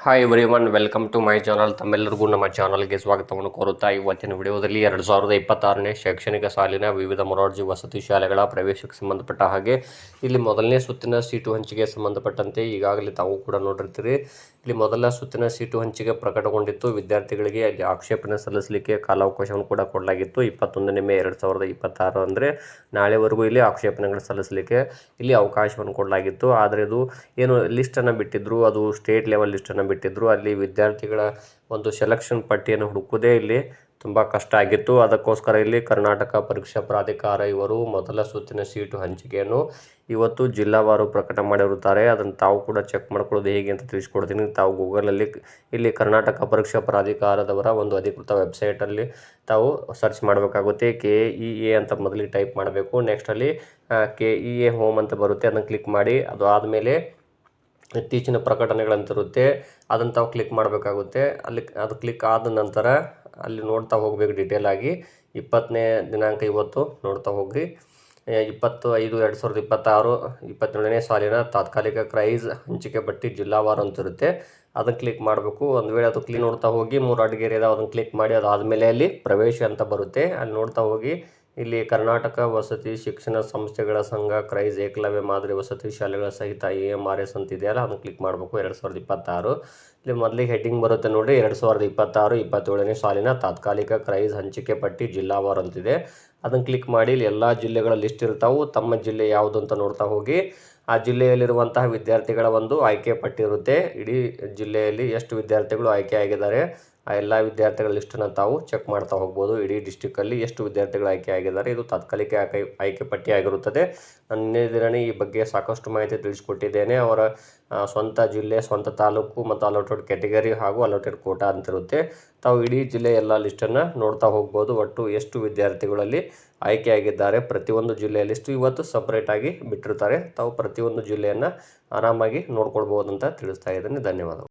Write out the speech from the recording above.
Hi everyone, welcome to my channel. ತಮ್ಮೆಲ್ಲರಿಗೂ ನಮ್ಮ ಚಾನಲ್ಗೆ ಸ್ವಾಗತವನ್ನು ಕೋರುತ್ತಾ ಇವತ್ತಿನ ವಿಡಿಯೋದಲ್ಲಿ 2026ನೇ ಶೈಕ್ಷಣಿಕ ಸಾಲಿನ ವಿವಿಧ ಮೊರಾರ್ಜಿ ವಸತಿ ಶಾಲೆಗಳ ಪ್ರವೇಶಕ್ಕೆ ಸಂಬಂಧಪಟ್ಟ ಹಾಗೆ ಇಲ್ಲಿ ಮೊದಲನೇ ಸುತ್ತಿನ ಸೀಟು ಹಂಚಿಕೆ ಸಂಬಂಧಪಟ್ಟಂತೆ ಈಗಾಗಲೇ ತಾವು ಕೂಡ ನೋಡಿರ್ತೀರಿ. ಇಲ್ಲಿ ಮೊದಲ ಸುತ್ತಿನ ಸೀಟು ಹಂಚಿಕೆ ಪ್ರಕಟಗೊಂಡಿತ್ತು. ವಿದ್ಯಾರ್ಥಿಗಳಿಗೆ ಅಲ್ಲಿ ಆಕ್ಷೇಪಣೆ ಸಲ್ಲಿಸಲಿಕ್ಕೆ ಕಾಲಾವಕಾಶವನ್ನು ಕೂಡ ಕೊಡಲಾಗಿತ್ತು. 21ನೇ ಮೇ 2026 ಅಂದರೆ ನಾಳೆವರೆಗೂ ಇಲ್ಲಿ ಆಕ್ಷೇಪಣೆಗಳು ಸಲ್ಲಿಸಲಿಕ್ಕೆ ಇಲ್ಲಿ ಅವಕಾಶವನ್ನು ಕೊಡಲಾಗಿತ್ತು. ಆದರೆ ಇದು ಏನು ಲಿಸ್ಟನ್ನು ಬಿಟ್ಟಿದ್ರು, ಅದು ಸ್ಟೇಟ್ ಲೆವೆಲ್ ಲಿಸ್ಟನ್ನು ಬಿಟ್ಟಿದ್ರು. ಅಲ್ಲಿ ವಿದ್ಯಾರ್ಥಿಗಳ ಒಂದು ಸೆಲೆಕ್ಷನ್ ಪಟ್ಟಿಯನ್ನು ಹುಡುಕುವುದೇ ಇಲ್ಲಿ ತುಂಬ ಕಷ್ಟ ಆಗಿತ್ತು. ಅದಕ್ಕೋಸ್ಕರ ಇಲ್ಲಿ ಕರ್ನಾಟಕ ಪರೀಕ್ಷಾ ಪ್ರಾಧಿಕಾರ ಇವರು ಮೊದಲ ಸುತ್ತಿನ ಸೀಟು ಹಂಚಿಕೆಯನ್ನು ಇವತ್ತು ಜಿಲ್ಲಾವಾರು ಪ್ರಕಟ ಮಾಡಿರುತ್ತಾರೆ. ಅದನ್ನು ತಾವು ಕೂಡ ಚೆಕ್ ಮಾಡ್ಕೊಳ್ಳೋದು ಹೇಗೆ ಅಂತ ತಿಳಿಸ್ಕೊಡ್ತೀನಿ. ತಾವು ಗೂಗಲಲ್ಲಿ ಇಲ್ಲಿ ಕರ್ನಾಟಕ ಪರೀಕ್ಷಾ ಪ್ರಾಧಿಕಾರದವರ ಒಂದು ಅಧಿಕೃತ ವೆಬ್ಸೈಟಲ್ಲಿ ತಾವು ಸರ್ಚ್ ಮಾಡಬೇಕಾಗುತ್ತೆ. KEA ಅಂತ ಮೊದಲಿಗೆ ಟೈಪ್ ಮಾಡಬೇಕು. ನೆಕ್ಸ್ಟ್ ಅಲ್ಲಿ KEA ಹೋಮ್ ಅಂತ ಬರುತ್ತೆ, ಅದನ್ನು ಕ್ಲಿಕ್ ಮಾಡಿ. ಅದು ಆದಮೇಲೆ ಇತ್ತೀಚಿನ ಪ್ರಕಟಣೆಗಳಂತಿರುತ್ತೆ, ಅದನ್ನು ತಾವು ಕ್ಲಿಕ್ ಮಾಡಬೇಕಾಗುತ್ತೆ. ಅಲ್ಲಿ ಅದು ಕ್ಲಿಕ್ ಆದ ನಂತರ ಅಲ್ಲಿ ನೋಡ್ತಾ ಹೋಗಬೇಕು ಡೀಟೇಲ್ ಆಗಿ. 20ನೇ ದಿನಾಂಕ ಇವತ್ತು ನೋಡ್ತಾ ಹೋಗಿ. 25/2026 27ನೇ ಸಾಲಿನ ತಾತ್ಕಾಲಿಕ ಕ್ರೈಸ್ ಹಂಚಿಕೆ ಪಟ್ಟಿ ಜಿಲ್ಲಾವಾರು ಅಂತಿರುತ್ತೆ, ಅದನ್ನು ಕ್ಲಿಕ್ ಮಾಡಬೇಕು. ಒಂದು ವೇಳೆ ಅದು ಕ್ಲಿಕ್ ನೋಡ್ತಾ ಹೋಗಿ 3 ಅಡ್ಗೆರೆ ಇದಾವೆ, ಅದನ್ನು ಕ್ಲಿಕ್ ಮಾಡಿ. ಅದಾದಮೇಲೆ ಅಲ್ಲಿ ಪ್ರವೇಶ ಅಂತ ಬರುತ್ತೆ, ಅಲ್ಲಿ ನೋಡ್ತಾ ಹೋಗಿ. ಇಲ್ಲಿ ಕರ್ನಾಟಕ ವಸತಿ ಶಿಕ್ಷಣ ಸಂಸ್ಥೆಗಳ ಸಂಘ ಕ್ರೈಸ್ ಏಕಲವ್ಯ ಮಾದರಿ ವಸತಿ ಶಾಲೆಗಳ ಸಹಿತ AMRS ಅಂತ ಇದೆಯಲ್ಲ, ಅದನ್ನು ಕ್ಲಿಕ್ ಮಾಡಬೇಕು. 2026 ಇಲ್ಲಿ ಮೊದಲಿಗೆ ಹೆಡ್ಡಿಂಗ್ ಬರುತ್ತೆ ನೋಡಿ, 2026-27ನೇ ಸಾಲಿನ ತಾತ್ಕಾಲಿಕ ಕ್ರೈಸ್ ಹಂಚಿಕೆ ಪಟ್ಟಿ ಜಿಲ್ಲಾವಾರು ಅಂತಿದೆ, ಅದನ್ನು ಕ್ಲಿಕ್ ಮಾಡಿ. ಇಲ್ಲಿ ಎಲ್ಲ ಜಿಲ್ಲೆಗಳ ಲಿಸ್ಟ್ ಇರ್ತಾವೆ. ತಮ್ಮ ಜಿಲ್ಲೆ ಯಾವುದು ಅಂತ ನೋಡ್ತಾ ಹೋಗಿ. ಆ ಜಿಲ್ಲೆಯಲ್ಲಿರುವಂತಹ ವಿದ್ಯಾರ್ಥಿಗಳ ಒಂದು ಆಯ್ಕೆ ಪಟ್ಟಿ ಇರುತ್ತೆ. ಇಡೀ ಜಿಲ್ಲೆಯಲ್ಲಿ ಎಷ್ಟು ವಿದ್ಯಾರ್ಥಿಗಳು ಆಯ್ಕೆ ಆಗಿದ್ದಾರೆ ಆ ಎಲ್ಲ ವಿದ್ಯಾರ್ಥಿಗಳ ಲಿಸ್ಟನ್ನು ತಾವು ಚೆಕ್ ಮಾಡ್ತಾ ಹೋಗ್ಬೋದು. ಇಡೀ ಡಿಸ್ಟಿಕ್ಕಲ್ಲಿ ಎಷ್ಟು ವಿದ್ಯಾರ್ಥಿಗಳು ಆಯ್ಕೆ ಆಗಿದ್ದಾರೆ, ಇದು ತಾತ್ಕಾಲಿಕ ಆಯ್ಕೆ ಪಟ್ಟಿ ಆಗಿರುತ್ತದೆ. ನಾನು ನಿನ್ನೆ ದಿನವೇ ಈ ಬಗ್ಗೆ ಸಾಕಷ್ಟು ಮಾಹಿತಿ ತಿಳಿಸ್ಕೊಟ್ಟಿದ್ದೇನೆ. ಅವರ ಸ್ವಂತ ಜಿಲ್ಲೆ, ಸ್ವಂತ ತಾಲೂಕು ಮತ್ತು ಅಲೋಟೆಡ್ ಕ್ಯಾಟಗರಿ ಹಾಗೂ ಅಲೋಟೆಡ್ ಕೋಟಾ ಅಂತಿರುತ್ತೆ. ತಾವು ಇಡೀ ಜಿಲ್ಲೆ ಎಲ್ಲ ಲಿಸ್ಟನ್ನು ನೋಡ್ತಾ ಹೋಗ್ಬೋದು. ಒಟ್ಟು ಎಷ್ಟು ವಿದ್ಯಾರ್ಥಿಗಳಲ್ಲಿ ಆಯ್ಕೆ ಆಗಿದ್ದಾರೆ, ಪ್ರತಿಯೊಂದು ಜಿಲ್ಲೆಯ ಲಿಸ್ಟು ಇವತ್ತು ಸಪ್ರೇಟಾಗಿ ಬಿಟ್ಟಿರ್ತಾರೆ. ತಾವು ಪ್ರತಿಯೊಂದು ಜಿಲ್ಲೆಯನ್ನು ಆರಾಮಾಗಿ ನೋಡ್ಕೊಳ್ಬೋದು ಅಂತ ತಿಳಿಸ್ತಾ ಇದ್ದೀನಿ. ಧನ್ಯವಾದಗಳು.